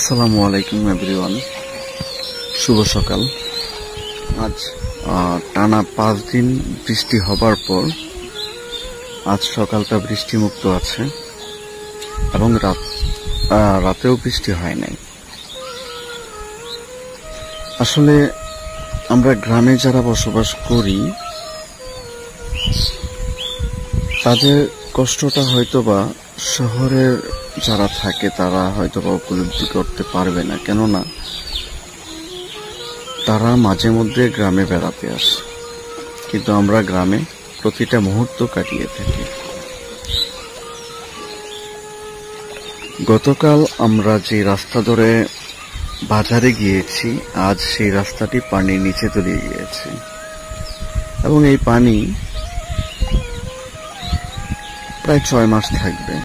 আসসালামু আলাইকুম এভরিওয়ান, শুভ সকাল। আজ টানা 5 দিন বৃষ্টি হবার পর আজ সকালটা বৃষ্টিমুক্ত আছে এবং রাতেও বৃষ্টি হয় নাই। আসলে আমরা গ্রামে যারা বসবাস করি তাদের কষ্টটা হয়তোবা শহরের যারা থাকে তারা হয়তোবা উপলব্ধি করতে পারবে না, কেননা তারা মাঝে মধ্যে গ্রামে বেড়াতে আসে, কিন্তু আমরা গ্রামে প্রতিটা মুহূর্ত কাটিয়ে থাকি। গতকাল আমরা যে রাস্তা ধরে বাজারে গিয়েছি, আজ সেই রাস্তাটি পানির নিচে তলিয়ে গিয়েছে এবং এই পানি প্রায় 6 মাস থাকবে।